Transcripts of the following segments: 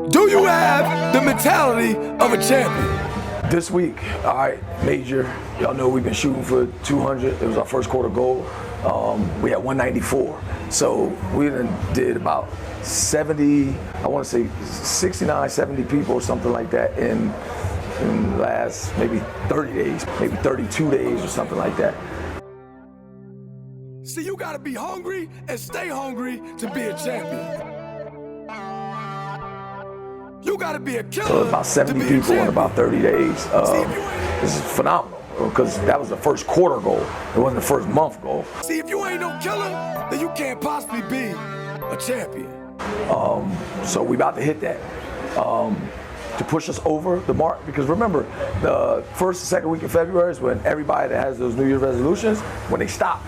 Do you have the mentality of a champion? This week, all right, major. Y'all know we've been shooting for 200. It was our first quarter goal. We had 194. So we did about 70, I want to say 69, 70 people or something like that in the last maybe 30 days, maybe 32 days or something like that. See, you gotta be hungry and stay hungry to be a champion. You gotta be a killer. So about 70 people in about 30 days. This is phenomenal because that was the first quarter goal. It wasn't the first month goal. See, if you ain't no killer, then you can't possibly be a champion. So we about to hit that. To push us over the mark, because remember, the first and second week of February is when everybody that has those New Year's resolutions, when they stop.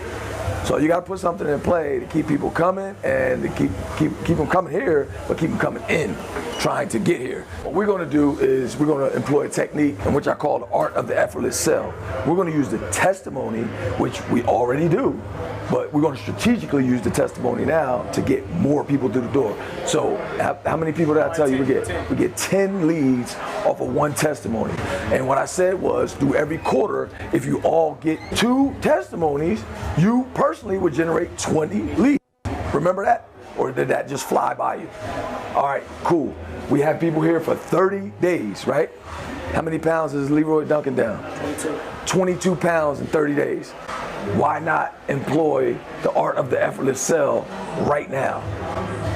So you got to put something in play to keep people coming and to keep them coming here, but keep them coming in, trying to get here. What we're going to do is we're going to employ a technique in which I call the art of the effortless sell. We're going to use the testimony, which we already do, but we're going to strategically use the testimony now to get more people through the door. So how many people did I tell you we get? We get 10 leads off of one testimony. And what I said was, through every quarter, if you all get 2 testimonies, you personally would generate 20 leads. Remember that? Or did that just fly by you? All right, cool. We have people here for 30 days, right? How many pounds is Leroy Duncan down? 22. 22 pounds in 30 days. Why not employ the art of the effortless sell right now?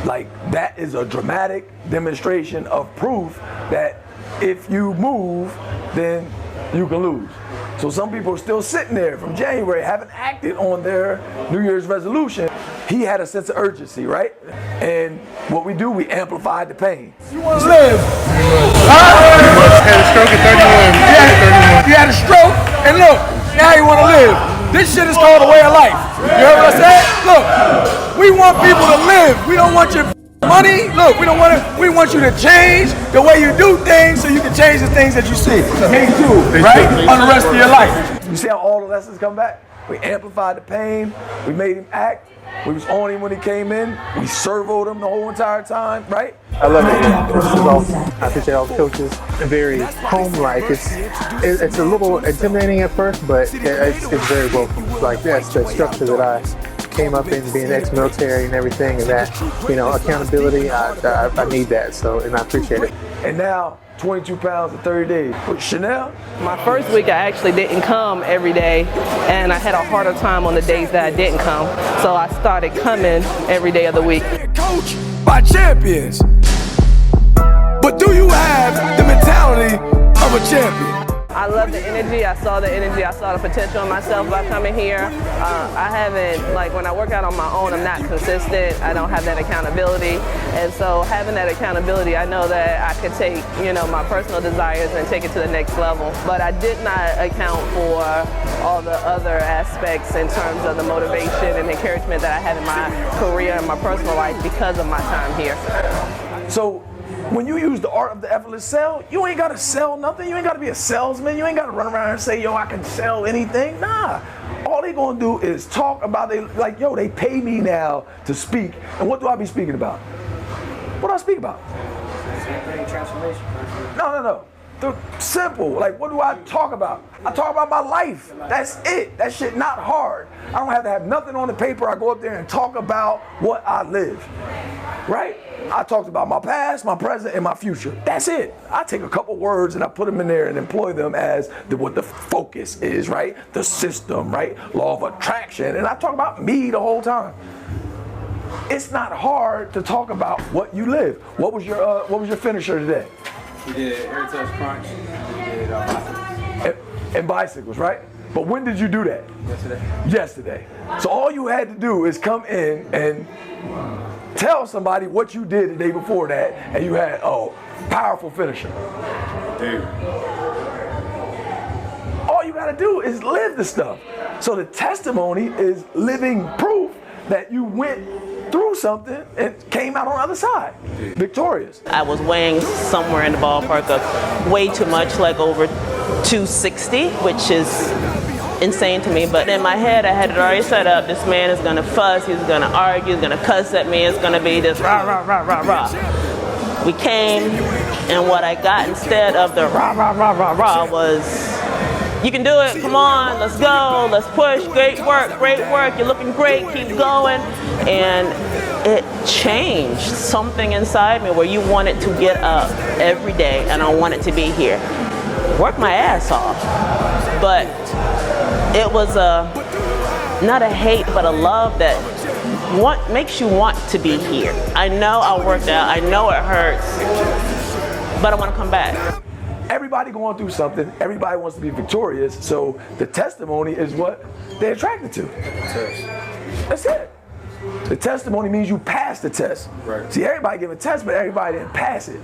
Like, that is a dramatic demonstration of proof that if you move, then you can lose. So some people are still sitting there from January, haven't acted on their New Year's resolution. He had a sense of urgency, right? And what we do, we amplify the pain. You want to live? Had a stroke at 31. You had a stroke, and look, now you want to live. This shit is called a way of life. You heard what I said? Look, we want people to live. We don't want your money. Look, we don't want it. We want you to change the way you do things so you can change the things that you see. Hate too, right? On the rest of your life. You see how all the lessons come back? We amplified the pain. We made him act. We was on him when he came in. We servoed him the whole entire time, right? I love it. This is awesome. I appreciate all the coaches. Very home-like. It's a little intimidating at first, but it's very welcome. Like, that's the structure that I came up in, being ex-military and everything, and that, you know, accountability, I need that, so, and I appreciate it. And now, 22 pounds in 30 days. With Chanel? My first week, I actually didn't come every day, and I had a harder time on the days that I didn't come. So I started coming every day of the week. Coached by champions. But do you have the mentality of a champion? I love the energy. I saw the energy. I saw the potential in myself by coming here. I haven't, like, when I work out on my own, I'm not consistent. I don't have that accountability. And so having that accountability, I know that I could take, you know, my personal desires and take it to the next level. But I did not account for all the other aspects in terms of the motivation and encouragement that I had in my career and my personal life because of my time here. So, when you use the art of the effortless sell, you ain't gotta sell nothing. You ain't gotta be a salesman. You ain't gotta run around and say, yo, I can sell anything. Nah. All they gonna do is talk about, they pay me now to speak. And what do I be speaking about? What do I speak about? Transformation. No. Simple. Like, what do I talk about? I talk about my life. That's it. That shit not hard. I don't have to have nothing on the paper. I go up there and talk about what I live. Right? I talked about my past, my present, and my future. That's it. I take a couple words and I put them in there and employ them as what the focus is, right? The system, right? Law of attraction. And I talk about me the whole time. It's not hard to talk about what you live. What was your finisher today? We did air touch crunch. We did bicycles. And bicycles, right? But when did you do that? Yesterday. So all you had to do is come in and tell somebody what you did the day before that, and you had powerful finisher. Dude. All you gotta do is live the stuff. So the testimony is living proof that you went through something and came out on the other side victorious. I was weighing somewhere in the ballpark of way too much, like over 260, which is insane to me. But in my head, I had it already set up. This man is gonna fuss, he's gonna argue, he's gonna cuss at me, it's gonna be this rah, rah, rah, rah, rah. We came, and what I got instead of the rah, rah, rah, rah, rah was, you can do it, come on, let's go, let's push, great work, you're looking great, keep going. And it changed something inside me where you wanted to get up every day, and I wanted to be here. Work my ass off. But it was not a hate, but a love that makes you want to be here. I know I worked out, I know it hurts, but I want to come back. Everybody going through something, everybody wants to be victorious, so the testimony is what they're attracted to. That's it. The testimony means you passed the test. Right. See, everybody gave a test, but everybody didn't pass it.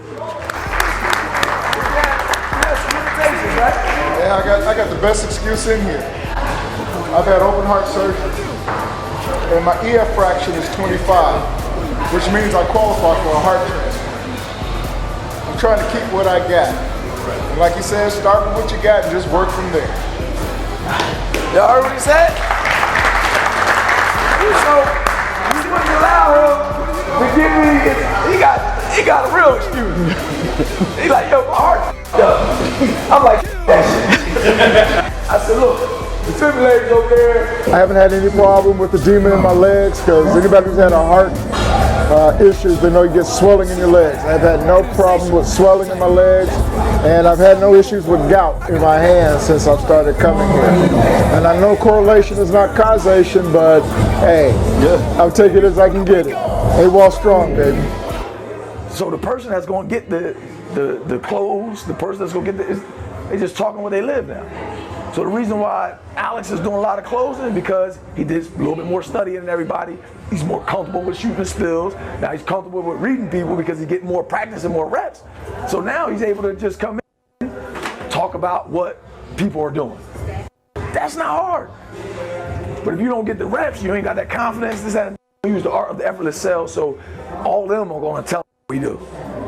Yeah, I got the best excuse in here. I've had open heart surgery, and my EF fraction is 25, which means I qualify for a heart transplant. I'm trying to keep what I got. And like he said, start with what you got and just work from there. Y'all heard what he said? So, you wouldn't allow him to give me, he got a real excuse. He like, yo, my heart up. I'm like, that shit. I said, look, the defibrillators over there. I haven't had any problem with the demon in my legs, because anybody who's had a heart issues, they know you get swelling in your legs. I've had no problem with swelling in my legs, and I've had no issues with gout in my hands since I've started coming here. And I know correlation is not causation, but hey, I'll take it as I can get it. AWOL strong, baby. So the person that's going to get the clothes, the person that's going to get they just talking where they live now. So the reason why Alex is doing a lot of closing is because he did a little bit more studying than everybody. He's more comfortable with shooting the spills. Now he's comfortable with reading people because he's getting more practice and more reps. So now he's able to just come in, talk about what people are doing. That's not hard. But if you don't get the reps, you ain't got that confidence. We use the art of the effortless sales, so all of them are going to tell what we do.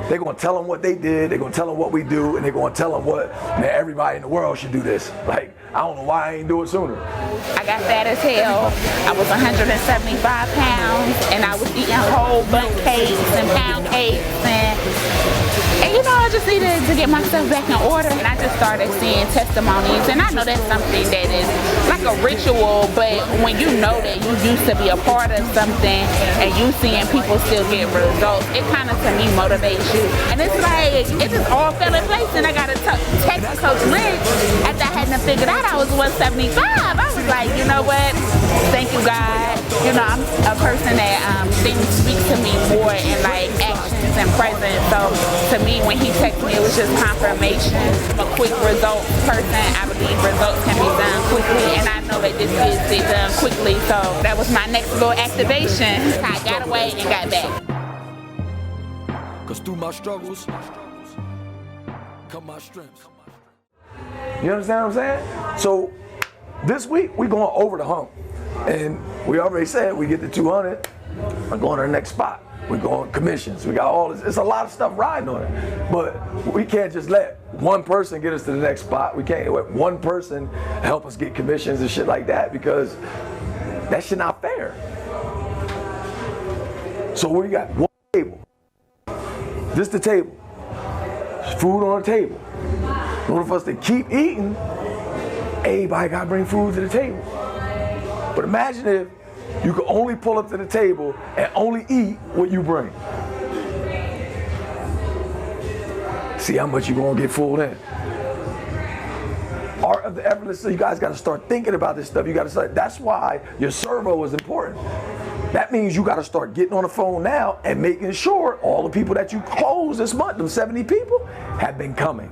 They're going to tell them what they did, they're going to tell them what we do, and they're going to tell them what, man, everybody in the world should do this. Like, I don't know why I ain't do it sooner. I got fat as hell. I was 175 pounds, and I was eating whole bundt cakes and pound cakes, and you know, I just needed to get myself back in order. And I just started seeing testimonies, and I know that's something that is like a ritual, but when you know that you used to be a part of something and you seeing people still get results, it kind of, to me, motivates you. And it's like, it just all fell in place, and I got a text from Coach Lynch after I hadn't figured out I was 175. I was like, you know what, thank you, God. You know, I'm a person that things speak to me more in like actions and presence. So to me, when he texted me, it was just confirmation. I'm a quick results person. I believe results can be done quickly, and I know that this is it done quickly. So that was my next little activation. I got away and got back. Cause through my struggles, come my strengths. You understand what I'm saying? So this week we going over the hump, and we already said we get to 200. I'm going to the next spot. We're going commissions. We got all this. It's a lot of stuff riding on it, but we can't just let one person get us to the next spot. We can't let one person help us get commissions and shit like that, because that shit not fair. So we got one table. This the table. There's food on the table. In order for us to keep eating, everybody got to bring food to the table. But imagine if you could only pull up to the table and only eat what you bring. See how much you're going to get fooled in. Art of the effortless, so you guys got to start thinking about this stuff. You got to start. That's why your S.E.R.V.O is important. That means you got to start getting on the phone now and making sure all the people that you close this month, them 70 people, have been coming.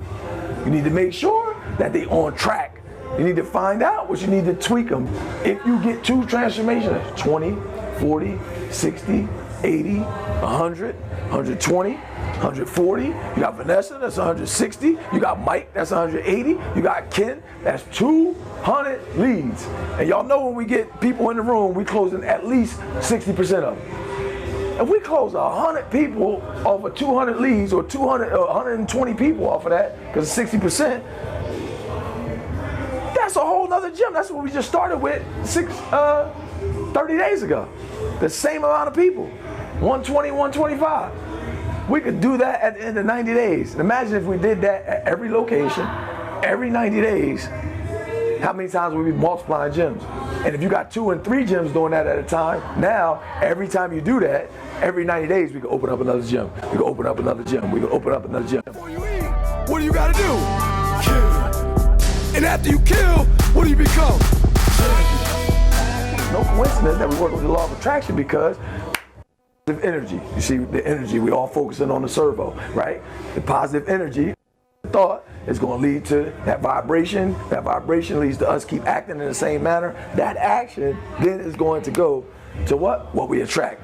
You need to make sure that they on track. You need to find out what you need to tweak them. If you get 2 transformations, 20, 40, 60, 80, 100, 120, 140. You got Vanessa, that's 160. You got Mike, that's 180. You got Ken, that's 200 leads. And y'all know when we get people in the room, we closing at least 60% of them. If we close 100 people off of 200 leads, or 120 people off of that, because it's 60%, that's a whole nother gym. That's what we just started with 30 days ago. The same amount of people, 120, 125. We could do that at the end of 90 days. Imagine if we did that at every location, every 90 days, how many times would we be multiplying gyms? And if you got 2 and 3 gyms doing that at a time, now every time you do that, every 90 days we can open up another gym. We can open up another gym. We can open up another gym. Before you eat, what do you gotta do? Kill. And after you kill, what do you become? No coincidence that we work with the law of attraction, because positive energy. You see the energy, we all focusing on the S.E.R.V.O, right? The positive energy, thought, is going to lead to that vibration. That vibration leads to us keep acting in the same manner. That action then is going to go to what? What we attract.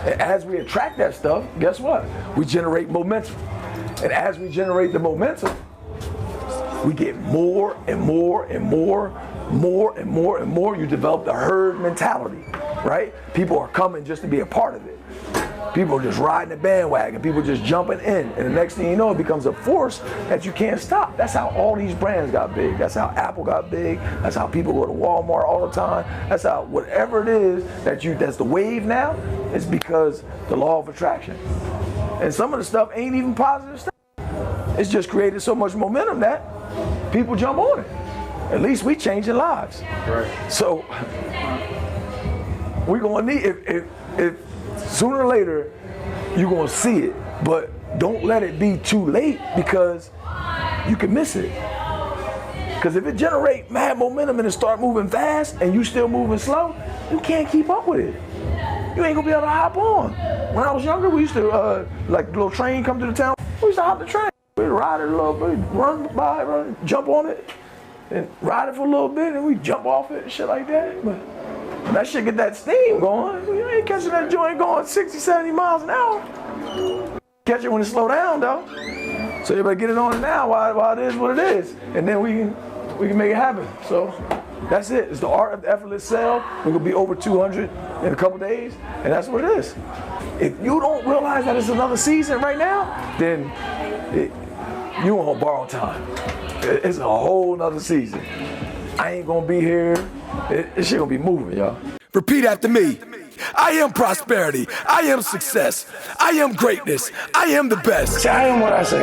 And as we attract that stuff, guess what? We generate momentum. And as we generate the momentum, we get more and more and more, more and more and more. You develop the herd mentality, right? People are coming just to be a part of it. People are just riding the bandwagon. People just jumping in. And the next thing you know, it becomes a force that you can't stop. That's how all these brands got big. That's how Apple got big. That's how people go to Walmart all the time. That's how whatever it is that's the wave now, it's because the law of attraction. And some of the stuff ain't even positive stuff. It's just created so much momentum that people jump on it. At least we changing lives. Right. So we're gonna need, if sooner or later you're gonna see it, but don't let it be too late, because you can miss it. Because if it generate mad momentum and it start moving fast and you still moving slow, you can't keep up with it. You ain't gonna be able to hop on. When I was younger, we used to like the little train come to the town. We used to hop the train. We'd ride it a little bit, run by, jump on it, and ride it for a little bit, and we jump off it and shit like that. But when that shit get that steam going, you ain't catching that joint going 60, 70 miles an hour. Catch it when it slow down though. So you better get it on it now while it is what it is. And then we can make it happen. So that's it. It's the art of the effortless sale. We're gonna be over 200 in a couple days, and that's what it is. If you don't realize that it's another season right now, then you on borrowed time. It's a whole nother season. I ain't gonna be here. This shit gonna be moving, y'all. Repeat after me. I am prosperity. I am success. I am greatness. I am the best. See, I am what I say,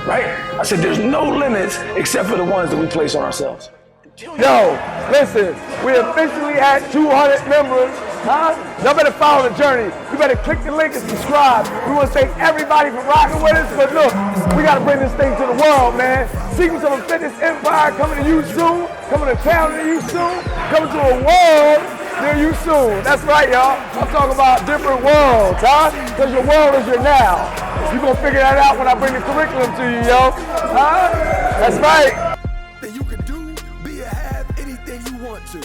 right? I said there's no limits except for the ones that we place on ourselves. Yo, listen, we officially at 200 members, huh? Y'all better follow the journey. You better click the link and subscribe. We want to thank everybody for rocking with us, but look, we got to bring this thing to the world, man. Secrets of a Fitness Empire coming to you soon, coming to town near you soon, coming to a world near you soon. That's right, y'all. I'm talking about different worlds, huh? Because your world is your now. You're going to figure that out when I bring the curriculum to you, yo. Huh? That's right. Then you can do, be, or have anything you want to.